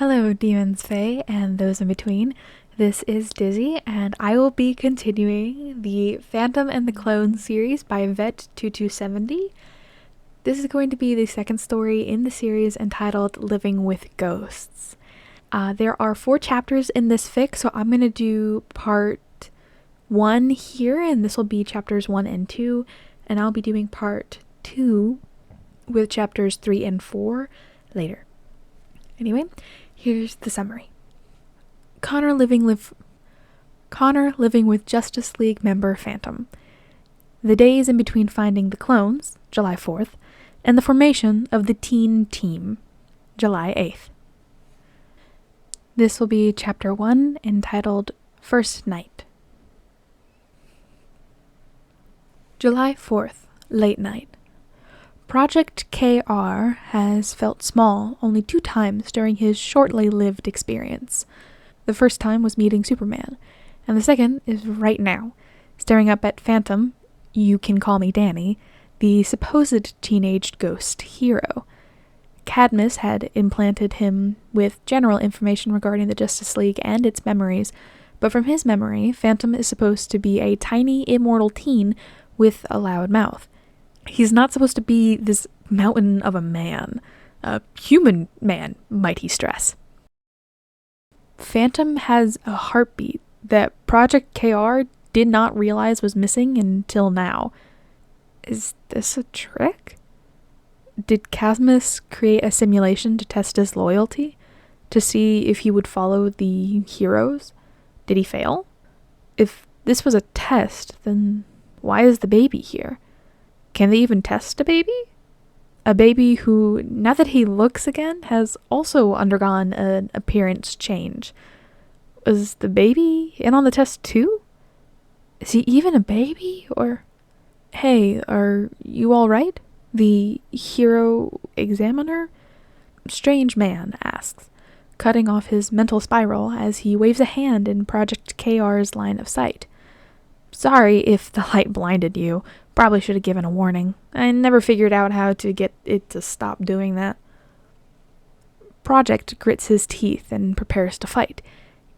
Hello, demons, fae, and those in between. This is Dizzy, and I will be continuing the Phantom and the Clone series by Vet2270. This is going to be the second story in the series entitled Living with Ghosts. There are 4 chapters in this fic, so I'm going to do part 1 here, and this will be chapters 1 and 2, and I'll be doing part 2 with chapters 3 and 4 later. Anyway, here's the summary. Connor living with Justice League member Phantom. The days in between finding the clones, July 4th, and the formation of the teen team, July 8th. This will be chapter 1, entitled First Night. July 4th, late night. Project KR has felt small only 2 times during his shortly lived experience. The first time was meeting Superman, and the second is right now, staring up at Phantom, you can call me Danny, the supposed teenaged ghost hero. Cadmus had implanted him with general information regarding the Justice League and its memories, but from his memory, Phantom is supposed to be a tiny, immortal teen with a loud mouth. He's not supposed to be this mountain of a man. A human man, might he stress. Phantom has a heartbeat that Project KR did not realize was missing until now. Is this a trick? Did Cadmus create a simulation to test his loyalty? To see if he would follow the heroes? Did he fail? If this was a test, then why is the baby here? Can they even test a baby? A baby who, now that he looks again, has also undergone an appearance change. Was the baby in on the test too? Is he even a baby? Or, hey, are you alright? The hero examiner? Strange man asks, cutting off his mental spiral as he waves a hand in Project KR's line of sight. Sorry if the light blinded you. Probably should have given a warning. I never figured out how to get it to stop doing that. Project grits his teeth and prepares to fight.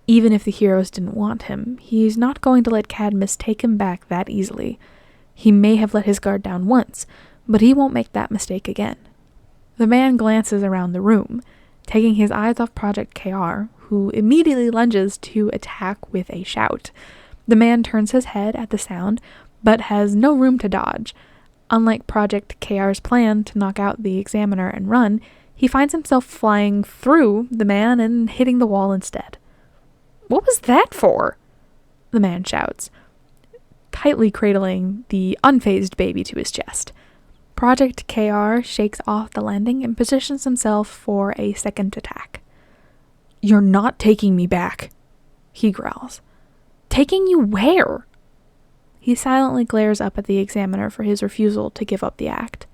Even if the heroes didn't want him, he's not going to let Cadmus take him back that easily. He may have let his guard down once, but he won't make that mistake again. The man glances around the room, taking his eyes off Project KR, who immediately lunges to attack with a shout. The man turns his head at the sound, but has no room to dodge. Unlike Project KR's plan to knock out the examiner and run, he finds himself flying through the man and hitting the wall instead. What was that for? The man shouts, tightly cradling the unfazed baby to his chest. Project KR shakes off the landing and positions himself for a second attack. You're not taking me back, he growls. Taking you where? He silently glares up at the examiner for his refusal to give up the act.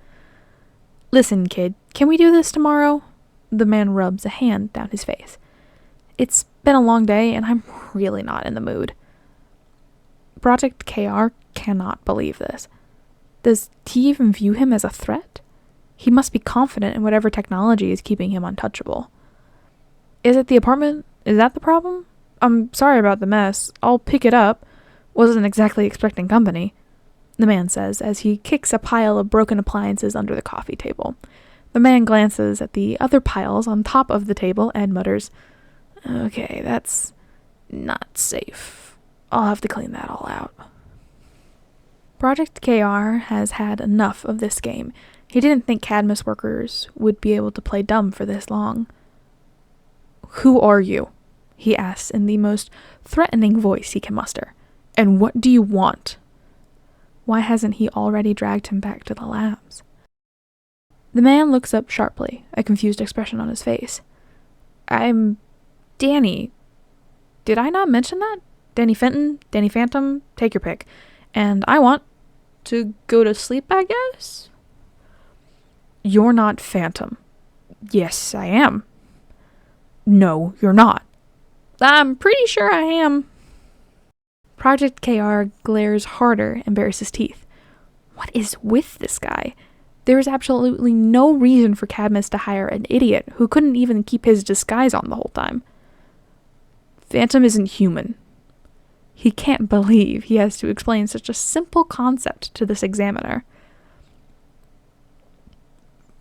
Listen, kid, can we do this tomorrow? The man rubs a hand down his face. It's been a long day, and I'm really not in the mood. Project KR cannot believe this. Does he even view him as a threat? He must be confident in whatever technology is keeping him untouchable. Is it the apartment? Is that the problem? I'm sorry about the mess. I'll pick it up. Wasn't exactly expecting company, the man says as he kicks a pile of broken appliances under the coffee table. The man glances at the other piles on top of the table and mutters, Okay, that's not safe. I'll have to clean that all out. Project KR has had enough of this game. He didn't think Cadmus workers would be able to play dumb for this long. Who are you? He asks in the most threatening voice he can muster. And what do you want? Why hasn't he already dragged him back to the labs? The man looks up sharply, a confused expression on his face. I'm Danny. Did I not mention that? Danny Fenton, Danny Phantom, take your pick. And I want to go to sleep, I guess? You're not Phantom. Yes, I am. No, you're not. I'm pretty sure I am. Project KR glares harder and bares his teeth. What is with this guy? There is absolutely no reason for Cadmus to hire an idiot who couldn't even keep his disguise on the whole time. Phantom isn't human. He can't believe he has to explain such a simple concept to this examiner.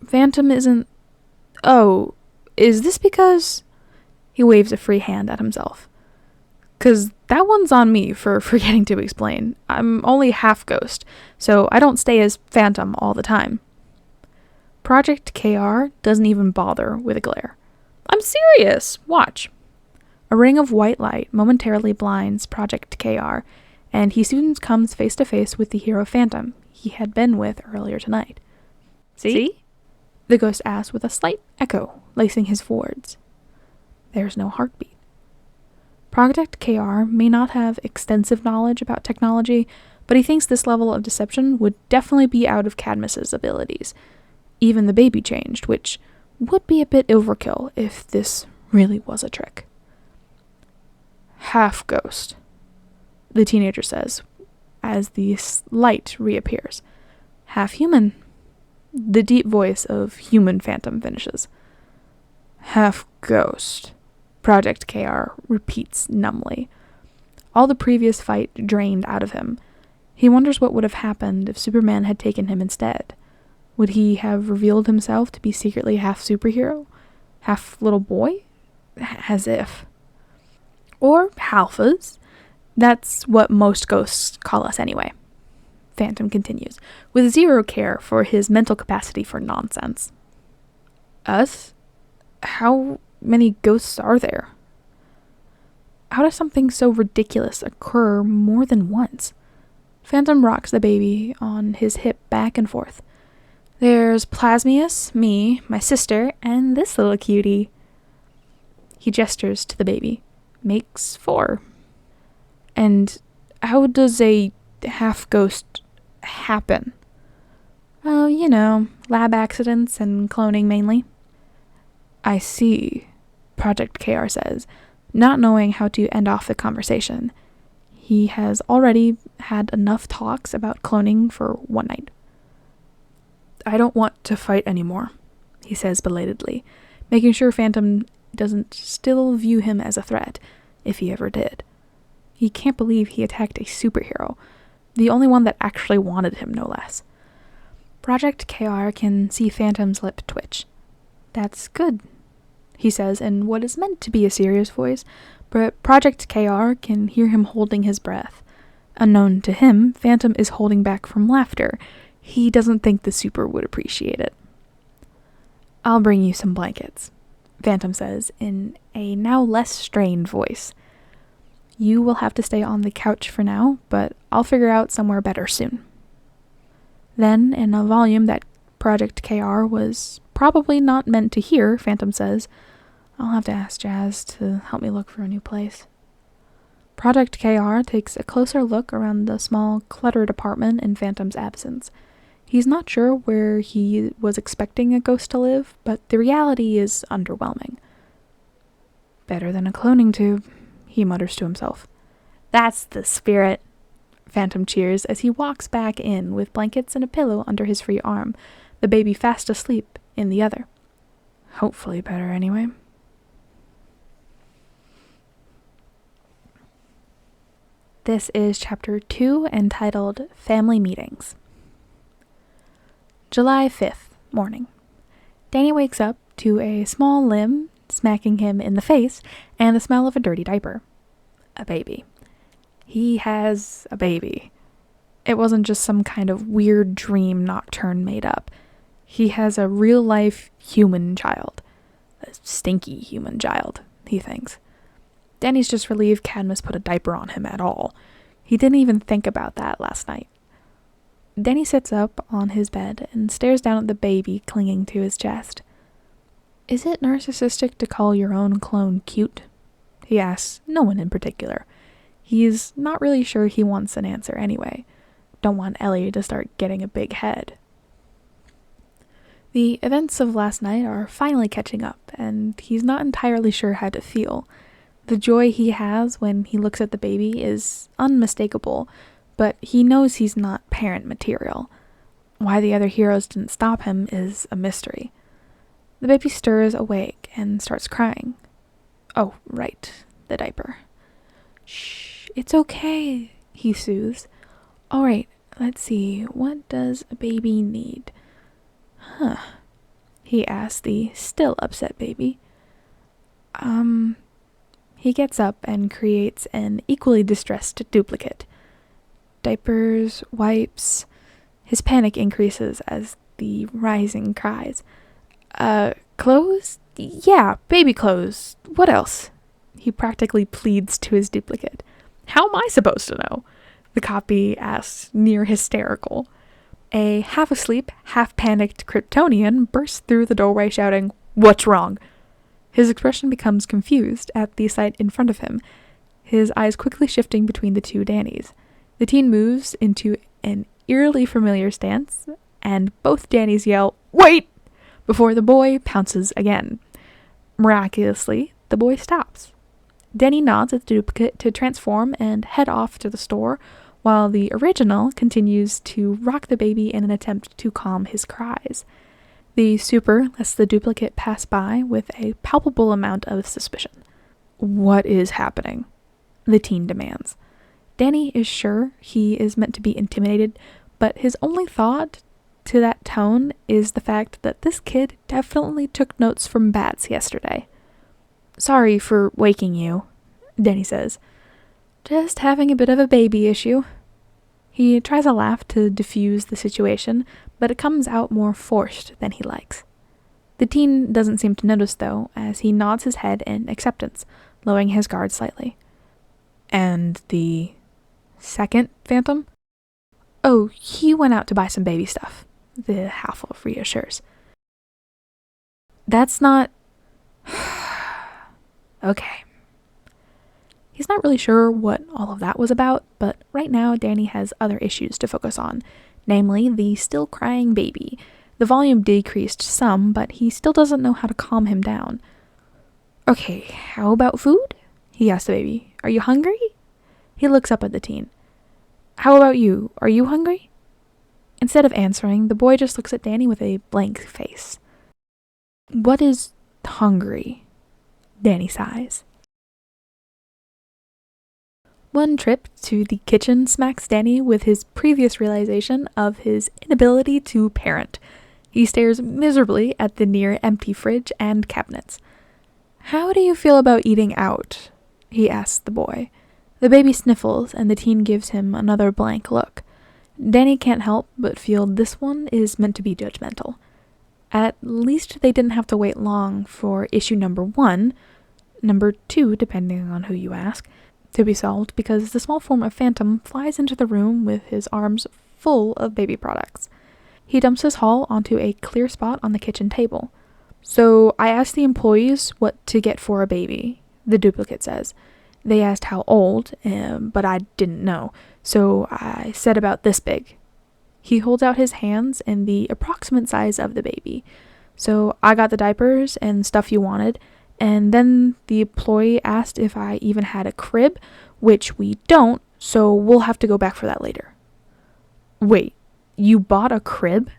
Phantom isn't... Oh, is this because... He waves a free hand at himself. 'Cause that one's on me for forgetting to explain. I'm only half ghost, so I don't stay as Phantom all the time. Project KR doesn't even bother with a glare. I'm serious! Watch. A ring of white light momentarily blinds Project KR, and he soon comes face to face with the hero Phantom he had been with earlier tonight. See? The ghost asks with a slight echo, lacing his words. There's no heartbeat. Project KR may not have extensive knowledge about technology, but he thinks this level of deception would definitely be out of Cadmus's abilities. Even the baby changed, which would be a bit overkill if this really was a trick. Half ghost, the teenager says, as the light reappears. Half human, the deep voice of human Phantom finishes. Half ghost, Project KR repeats numbly. All the previous fight drained out of him. He wonders what would have happened if Superman had taken him instead. Would he have revealed himself to be secretly half superhero? Half little boy? As if. Or halfas. That's what most ghosts call us anyway. Phantom continues, with zero care for his mental capacity for nonsense. Us? How many ghosts are there? How does something so ridiculous occur more than once? Phantom rocks the baby on his hip back and forth. There's Plasmius, me, my sister, and this little cutie. He gestures to the baby. Makes 4. And how does a half-ghost happen? Oh, lab accidents and cloning mainly. I see, Project KR says, not knowing how to end off the conversation. He has already had enough talks about cloning for one night. I don't want to fight anymore, he says belatedly, making sure Phantom doesn't still view him as a threat, if he ever did. He can't believe he attacked a superhero, the only one that actually wanted him, no less. Project KR can see Phantom's lip twitch. That's good, he says in what is meant to be a serious voice, but Project KR can hear him holding his breath. Unknown to him, Phantom is holding back from laughter. He doesn't think the super would appreciate it. I'll bring you some blankets, Phantom says in a now less strained voice. You will have to stay on the couch for now, but I'll figure out somewhere better soon. Then, in a volume that Project KR was probably not meant to hear, Phantom says, I'll have to ask Jazz to help me look for a new place. Project KR takes a closer look around the small, cluttered apartment in Phantom's absence. He's not sure where he was expecting a ghost to live, but the reality is underwhelming. Better than a cloning tube, he mutters to himself. That's the spirit, Phantom cheers as he walks back in with blankets and a pillow under his free arm, the baby fast asleep in the other. Hopefully better anyway. This is chapter 2, entitled Family Meetings. July 5th, morning. Danny wakes up to a small limb smacking him in the face and the smell of a dirty diaper. A baby. He has a baby. It wasn't just some kind of weird dream Nocturne made up. He has a real-life human child. A stinky human child, he thinks. Danny's just relieved Cadmus put a diaper on him at all. He didn't even think about that last night. Danny sits up on his bed and stares down at the baby clinging to his chest. Is it narcissistic to call your own clone cute? He asks no one in particular. He's not really sure he wants an answer anyway. Don't want Ellie to start getting a big head. The events of last night are finally catching up, and he's not entirely sure how to feel. The joy he has when he looks at the baby is unmistakable, but he knows he's not parent material. Why the other heroes didn't stop him is a mystery. The baby stirs awake and starts crying. Oh, right, the diaper. Shh, it's okay, he soothes. All right, let's see, what does a baby need? Huh, he asks the still upset baby. He gets up and creates an equally distressed duplicate. Diapers, wipes. His panic increases as the rising cries. Clothes? Yeah, baby clothes. What else? He practically pleads to his duplicate. How am I supposed to know? The copy asks, near hysterical. A half-asleep, half-panicked Kryptonian bursts through the doorway shouting, "What's wrong?" His expression becomes confused at the sight in front of him, his eyes quickly shifting between the two Dannys. The teen moves into an eerily familiar stance, and both Dannys yell, "Wait!" before the boy pounces again. Miraculously, the boy stops. Danny nods at the duplicate to transform and head off to the store, while the original continues to rock the baby in an attempt to calm his cries. The super lets the duplicate pass by with a palpable amount of suspicion. What is happening? The teen demands. Danny is sure he is meant to be intimidated, but his only thought to that tone is the fact that this kid definitely took notes from bats yesterday. Sorry for waking you, Danny says. Just having a bit of a baby issue. He tries a laugh to diffuse the situation, but it comes out more forced than he likes. The teen doesn't seem to notice, though, as he nods his head in acceptance, lowering his guard slightly. And the second phantom? Oh, he went out to buy some baby stuff, the half-elf reassures. That's not... Okay. He's not really sure what all of that was about, but right now Danny has other issues to focus on, namely the still crying baby. The volume decreased some, but he still doesn't know how to calm him down. Okay, how about food? He asks the baby. Are you hungry? He looks up at the teen. How about you? Are you hungry? Instead of answering, the boy just looks at Danny with a blank face. What is hungry? Danny sighs. One trip to the kitchen smacks Danny with his previous realization of his inability to parent. He stares miserably at the near-empty fridge and cabinets. How do you feel about eating out? He asks the boy. The baby sniffles, and the teen gives him another blank look. Danny can't help but feel this one is meant to be judgmental. At least they didn't have to wait long for issue number 1, number 2, depending on who you ask, to be solved, because the small form of Phantom flies into the room with his arms full of baby products. He dumps his haul onto a clear spot on the kitchen table. So I asked the employees what to get for a baby, the duplicate says. They asked how old, but I didn't know, so I said about this big. He holds out his hands in the approximate size of the baby. So I got the diapers and stuff you wanted, and then the employee asked if I even had a crib, which we don't, so we'll have to go back for that later. Wait, you bought a crib?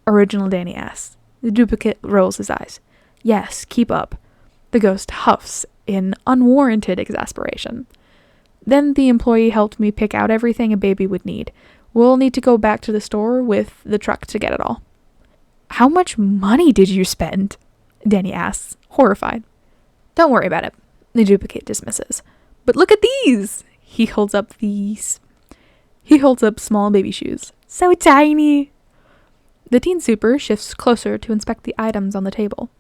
Original Danny asks. The duplicate rolls his eyes. Yes, keep up. The ghost huffs in unwarranted exasperation. Then the employee helped me pick out everything a baby would need. We'll need to go back to the store with the truck to get it all. How much money did you spend? Danny asks, horrified. Don't worry about it, the duplicate dismisses. But look at these! He holds up small baby shoes. So tiny! The teen super shifts closer to inspect the items on the table.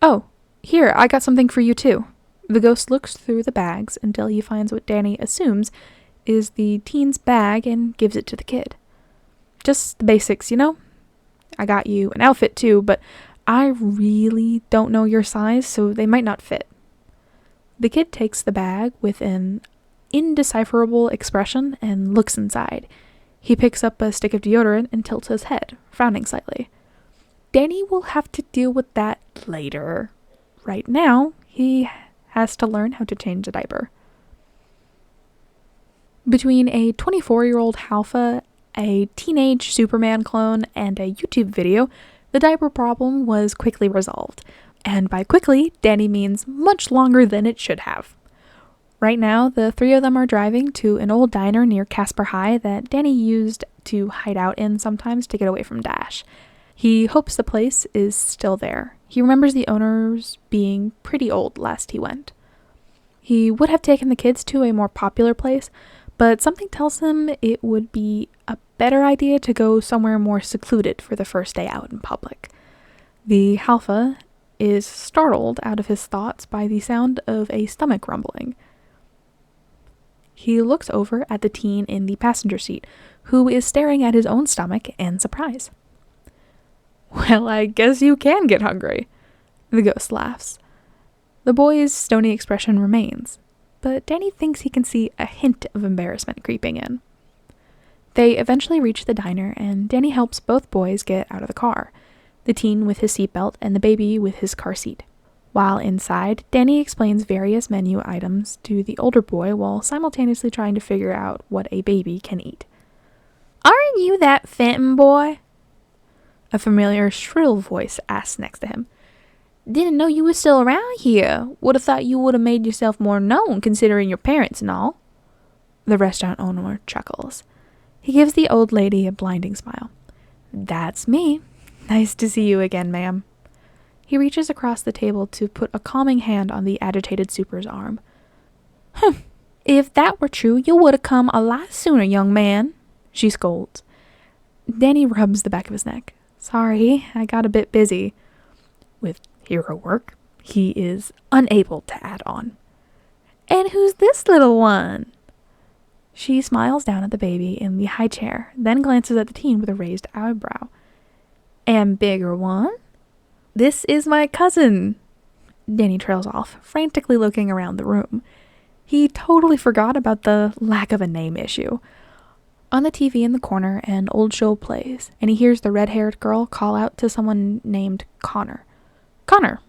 Oh, here, I got something for you too. The ghost looks through the bags until he finds what Danny assumes is the teen's bag and gives it to the kid. Just the basics, you know? I got you an outfit too, but I really don't know your size, so they might not fit. The kid takes the bag with an indecipherable expression and looks inside. He picks up a stick of deodorant and tilts his head, frowning slightly. Danny will have to deal with that later. Right now, he has to learn how to change a diaper. Between a 24-year-old alpha a teenage Superman clone, and a YouTube video, the diaper problem was quickly resolved. And by quickly, Danny means much longer than it should have. Right now, the three of them are driving to an old diner near Casper High that Danny used to hide out in sometimes to get away from Dash. He hopes the place is still there. He remembers the owners being pretty old last he went. He would have taken the kids to a more popular place, but something tells him it would be a better idea to go somewhere more secluded for the first day out in public. The Halfa is startled out of his thoughts by the sound of a stomach rumbling. He looks over at the teen in the passenger seat, who is staring at his own stomach in surprise. "Well, I guess you can get hungry," the ghost laughs. The boy's stony expression remains, but Danny thinks he can see a hint of embarrassment creeping in. They eventually reach the diner, and Danny helps both boys get out of the car, the teen with his seatbelt and the baby with his car seat. While inside, Danny explains various menu items to the older boy while simultaneously trying to figure out what a baby can eat. "Aren't you that Fenton boy?" a familiar shrill voice asks next to him. "Didn't know you was still around here. Would have thought you would have made yourself more known considering your parents and all." The restaurant owner chuckles. He gives the old lady a blinding smile. "That's me. Nice to see you again, ma'am." He reaches across the table to put a calming hand on the agitated super's arm. "Humph. If that were true, you would have come a lot sooner, young man," she scolds. Danny rubs the back of his neck. "Sorry, I got a bit busy." With hero work, he is unable to add on. "And who's this little one?" She smiles down at the baby in the high chair, then glances at the teen with a raised eyebrow. "And bigger one?" "This is my cousin." Danny trails off, frantically looking around the room. He totally forgot about the lack of a name issue. On the TV in the corner, an old show plays, and he hears the red-haired girl call out to someone named Connor. "Connor!"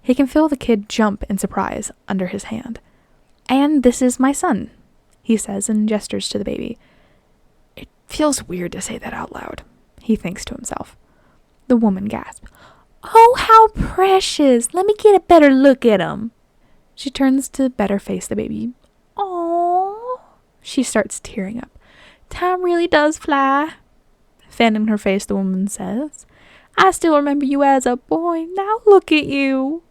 He can feel the kid jump in surprise under his hand. "And this is my son," he says and gestures to the baby. It feels weird to say that out loud, he thinks to himself. The woman gasps. "Oh, how precious! Let me get a better look at him." She turns to better face the baby. "Aww." She starts tearing up. "Time really does fly." Fanning her face, the woman says, "I still remember you as a boy. Now look at you."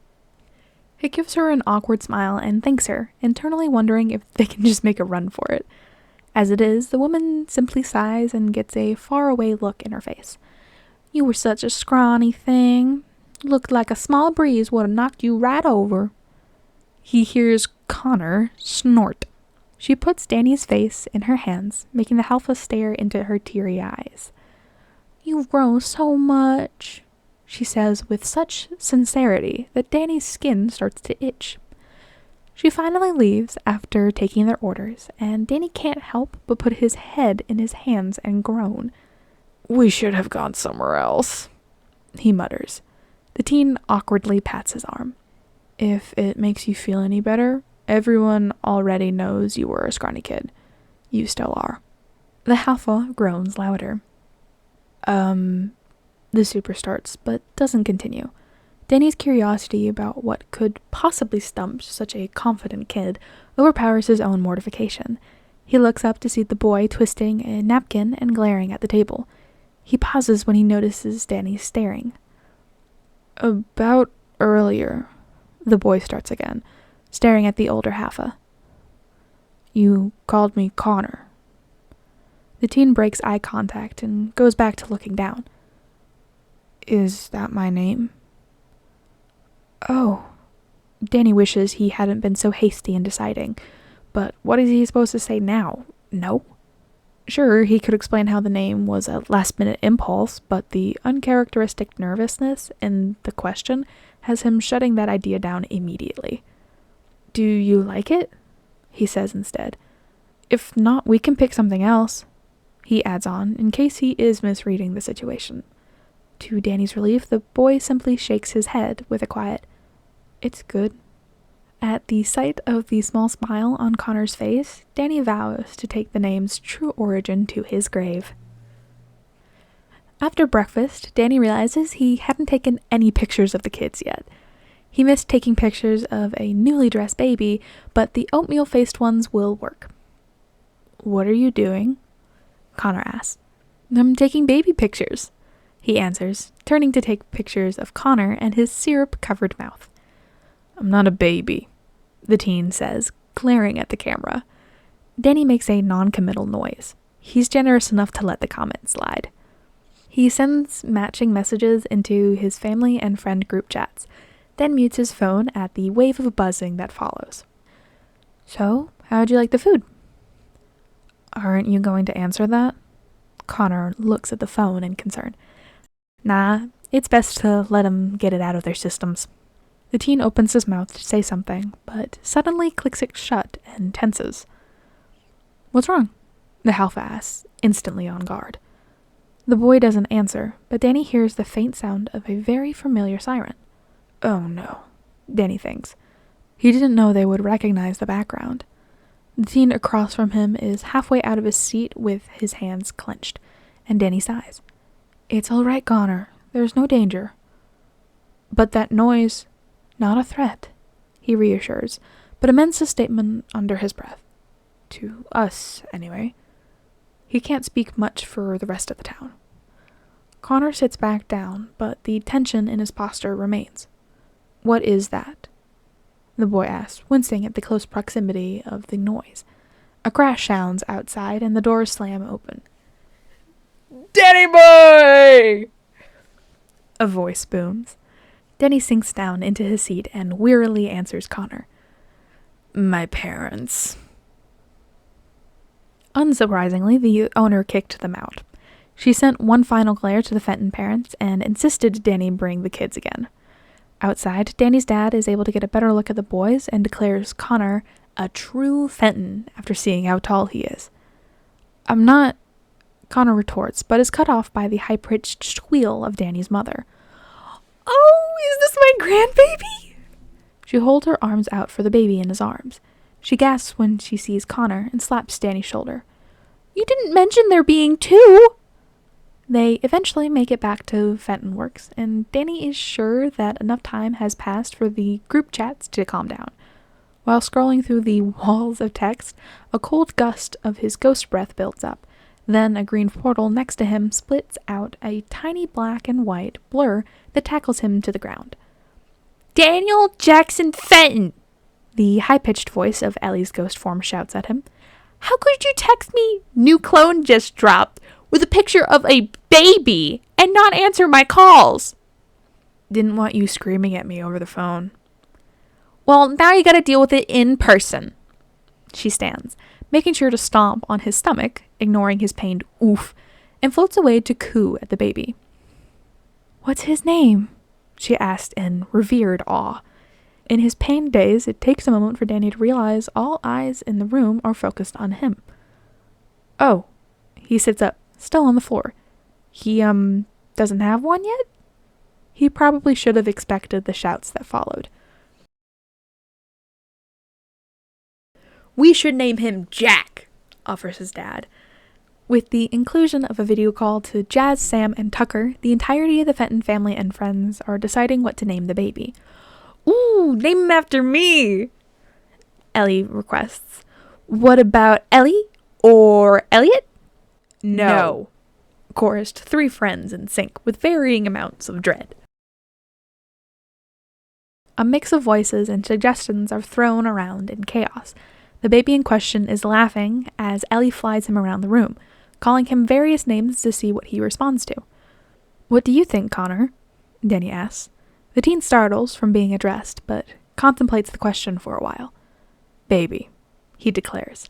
He gives her an awkward smile and thanks her, internally wondering if they can just make a run for it. As it is, the woman simply sighs and gets a faraway look in her face. "You were such a scrawny thing. Looked like a small breeze would have knocked you right over." He hears Connor snort. She puts Danny's face in her hands, making the Halfa stare into her teary eyes. "You've grown so much," she says with such sincerity that Danny's skin starts to itch. She finally leaves after taking their orders, and Danny can't help but put his head in his hands and groan. "We should have gone somewhere else," he mutters. The teen awkwardly pats his arm. "If it makes you feel any better, everyone already knows you were a scrawny kid. You still are." The Halfa groans louder. The super starts, but doesn't continue. Danny's curiosity about what could possibly stump such a confident kid overpowers his own mortification. He looks up to see the boy twisting a napkin and glaring at the table. He pauses when he notices Danny staring. "About earlier," the boy starts again, staring at the older Halfa. "You called me Connor." The teen breaks eye contact and goes back to looking down. "Is that my name?" "Oh." Danny wishes he hadn't been so hasty in deciding, but what is he supposed to say now? No? Sure, he could explain how the name was a last-minute impulse, but the uncharacteristic nervousness in the question has him shutting that idea down immediately. "Do you like it?" he says instead. "If not, we can pick something else," he adds on, in case he is misreading the situation. To Danny's relief, the boy simply shakes his head with a quiet, "It's good." At the sight of the small smile on Connor's face, Danny vows to take the name's true origin to his grave. After breakfast, Danny realizes he hadn't taken any pictures of the kids yet. He missed taking pictures of a newly dressed baby, but the oatmeal-faced ones will work. "What are you doing?" Connor asks. "I'm taking baby pictures," he answers, turning to take pictures of Connor and his syrup-covered mouth. "I'm not a baby," the teen says, glaring at the camera. Danny makes a non-committal noise. He's generous enough to let the comment slide. He sends matching messages into his family and friend group chats, then mutes his phone at the wave of buzzing that follows. "So, how'd you like the food?" "Aren't you going to answer that?" Connor looks at the phone in concern. "Nah, it's best to let them get it out of their systems." The teen opens his mouth to say something, but suddenly clicks it shut and tenses. "What's wrong?" the Alpha asks, instantly on guard. The boy doesn't answer, but Danny hears the faint sound of a very familiar siren. Oh no, Danny thinks. He didn't know they would recognize the background. The teen across from him is halfway out of his seat with his hands clenched, and Danny sighs. "It's all right, Connor. There's no danger." "But that noise, not a threat," he reassures, but amends the statement under his breath. "To us, anyway." He can't speak much for the rest of the town. Connor sits back down, but the tension in his posture remains. "What is that?" the boy asks, wincing at the close proximity of the noise. A crash sounds outside, and the doors slam open. "Danny boy!" a voice booms. Danny sinks down into his seat and wearily answers Connor. "My parents." Unsurprisingly, the owner kicked them out. She sent one final glare to the Fenton parents and insisted Danny bring the kids again. Outside, Danny's dad is able to get a better look at the boys and declares Connor a true Fenton after seeing how tall he is. "I'm not," Connor retorts, but is cut off by the high-pitched squeal of Danny's mother. "Oh, is this my grandbaby?" She holds her arms out for the baby in his arms. She gasps when she sees Connor and slaps Danny's shoulder. "You didn't mention there being two!" They eventually make it back to Fenton Works, and Danny is sure that enough time has passed for the group chats to calm down. While scrolling through the walls of text, a cold gust of his ghost breath builds up. Then a green portal next to him splits out a tiny black and white blur that tackles him to the ground. "Daniel Jackson Fenton!" the high-pitched voice of Ellie's ghost form shouts at him. "How could you text me, 'New clone just dropped,' with a picture of a baby and not answer my calls?" "Didn't want you screaming at me over the phone." "Well, now you gotta deal with it in person." She stands, making sure to stomp on his stomach, ignoring his pained oof, and floats away to coo at the baby. "What's his name?" she asked in revered awe. In his pained daze, it takes a moment for Danny to realize all eyes in the room are focused on him. "Oh." He sits up, still on the floor. He, doesn't have one yet?" He probably should have expected the shouts that followed. "We should name him Jack," offers his dad. With the inclusion of a video call to Jazz, Sam, and Tucker, the entirety of the Fenton family and friends are deciding what to name the baby. "Ooh, name him after me," Ellie requests. "What about Ellie or Elliot?" No, chorused three friends in sync with varying amounts of dread. A mix of voices and suggestions are thrown around in chaos. The baby in question is laughing as Ellie flies him around the room, calling him various names to see what he responds to. "What do you think, Connor?" Danny asks. The teen startles from being addressed, but contemplates the question for a while. "Baby," he declares.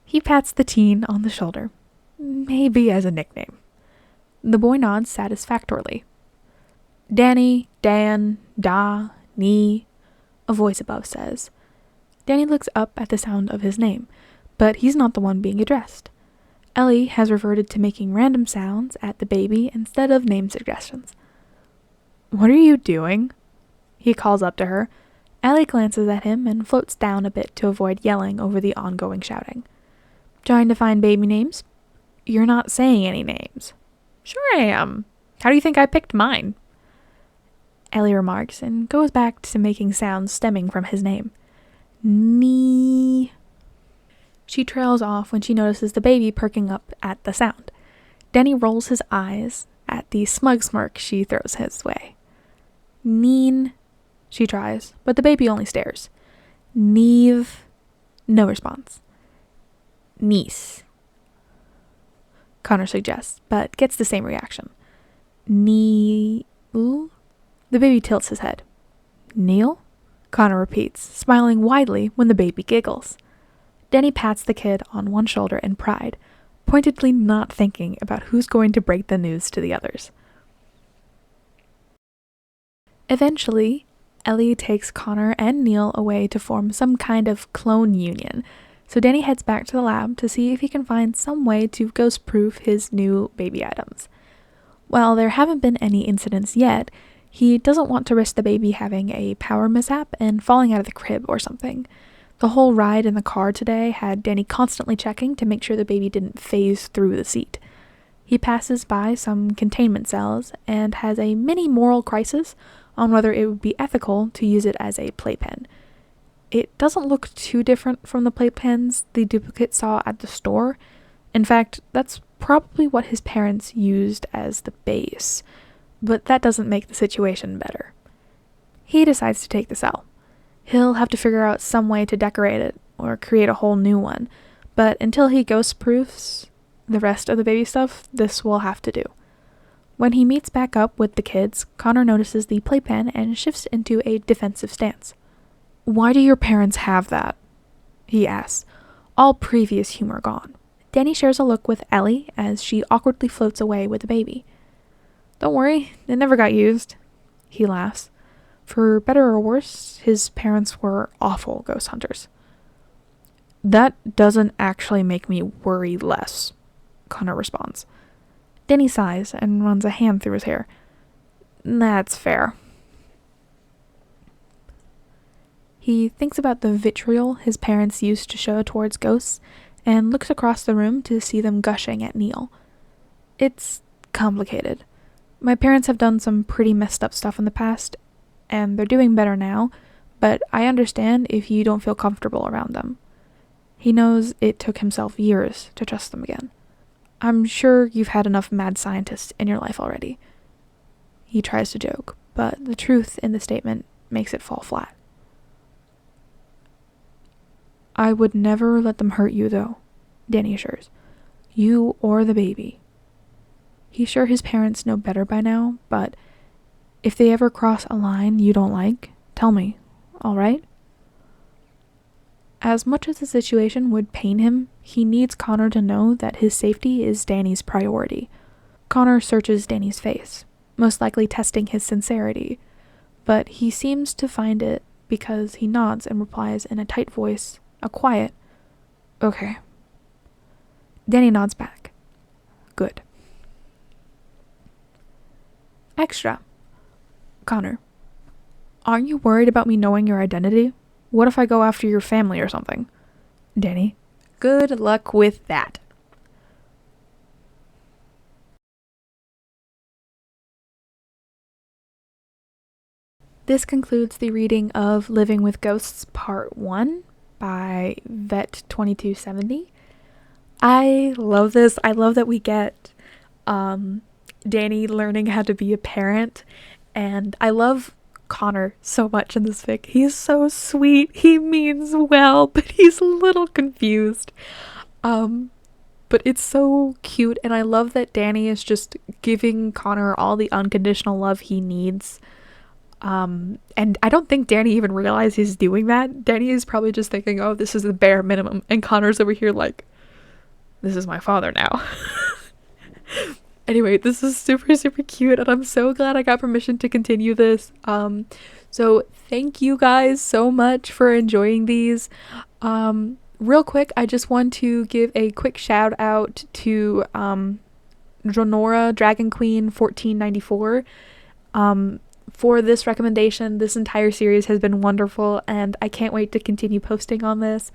He pats the teen on the shoulder. "Maybe as a nickname." The boy nods satisfactorily. "Danny, Dan, Da, Nee," a voice above says. Danny looks up at the sound of his name, but he's not the one being addressed. Ellie has reverted to making random sounds at the baby instead of name suggestions. "What are you doing?" he calls up to her. Ellie glances at him and floats down a bit to avoid yelling over the ongoing shouting. "Trying to find baby names?" "You're not saying any names." Sure I am. How do you think I picked mine? Ellie remarks and goes back to making sounds stemming from his name. Nee. She trails off when she notices the baby perking up at the sound. Denny rolls his eyes at the smug smirk she throws his way. Neen, she tries, but the baby only stares. Neve, no response. Niece, Connor suggests, but gets the same reaction. Neil? The baby tilts his head. Neil? Connor repeats, smiling widely when the baby giggles. Denny pats the kid on one shoulder in pride, pointedly not thinking about who's going to break the news to the others. Eventually, Ellie takes Connor and Neil away to form some kind of clone union, so Denny heads back to the lab to see if he can find some way to ghost-proof his new baby items. While there haven't been any incidents yet, he doesn't want to risk the baby having a power mishap and falling out of the crib or something. The whole ride in the car today had Denny constantly checking to make sure the baby didn't phase through the seat. He passes by some containment cells and has a mini moral crisis on whether it would be ethical to use it as a playpen. It doesn't look too different from the playpens the duplicate saw at the store. In fact, that's probably what his parents used as the base, but that doesn't make the situation better. He decides to take the cell. He'll have to figure out some way to decorate it or create a whole new one, but until he ghost-proofs the rest of the baby stuff, this will have to do. When he meets back up with the kids, Connor notices the playpen and shifts into a defensive stance. "Why do your parents have that?" he asks, all previous humor gone. Danny shares a look with Ellie as she awkwardly floats away with the baby. "Don't worry, it never got used," he laughs. For better or worse, his parents were awful ghost hunters. "That doesn't actually make me worry less," Connor responds. Denny sighs and runs a hand through his hair. "That's fair." He thinks about the vitriol his parents used to show towards ghosts and looks across the room to see them gushing at Neil. It's complicated. My parents have done some pretty messed up stuff in the past, and they're doing better now, but I understand if you don't feel comfortable around them. He knows it took himself years to trust them again. "I'm sure you've had enough mad scientists in your life already." He tries to joke, but the truth in the statement makes it fall flat. "I would never let them hurt you, though," Danny assures. "You or the baby." He's sure his parents know better by now, but if they ever cross a line you don't like, tell me, all right? As much as the situation would pain him, he needs Connor to know that his safety is Danny's priority. Connor searches Danny's face, most likely testing his sincerity, but he seems to find it because he nods and replies in a tight voice, a quiet, "Okay." Danny nods back. "Good." Extra. Connor. "Aren't you worried about me knowing your identity? What if I go after your family or something?" Danny. "Good luck with that." This concludes the reading of Living with Ghosts Part 1 by Vet2270. I love this. I love that we get Danny learning how to be a parent, and I love Connor so much in this fic. He's so sweet. He means well, but he's a little confused. But it's so cute, and I love that Danny is just giving Connor all the unconditional love he needs. And I don't think Danny even realizes he's doing that. Danny is probably just thinking, oh, this is the bare minimum, and Connor's over here like, this is my father now. Anyway, this is super, super cute, and I'm so glad I got permission to continue this. So thank you guys so much for enjoying these. Real quick, I just want to give a quick shout out to Dronora Dragon Queen 1494. For this recommendation. This entire series has been wonderful, and I can't wait to continue posting on this.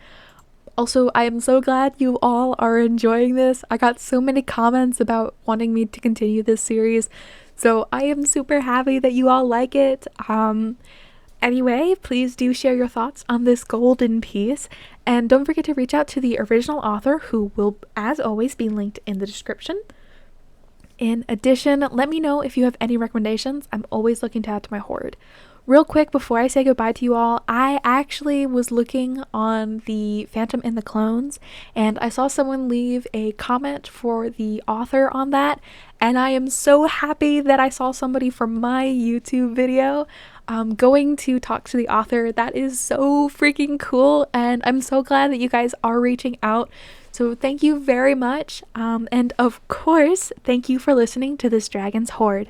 Also, I am so glad you all are enjoying this. I got so many comments about wanting me to continue this series, so I am super happy that you all like it. Anyway, please do share your thoughts on this golden piece, and don't forget to reach out to the original author, who will, as always, be linked in the description. In addition, let me know if you have any recommendations. I'm always looking to add to my horde. Real quick, before I say goodbye to you all, I actually was looking on the Phantom and the Clones, and I saw someone leave a comment for the author on that, and I am so happy that I saw somebody from my YouTube video going to talk to the author. That is so freaking cool, and I'm so glad that you guys are reaching out. So thank you very much, and of course, thank you for listening to this Dragon's Horde.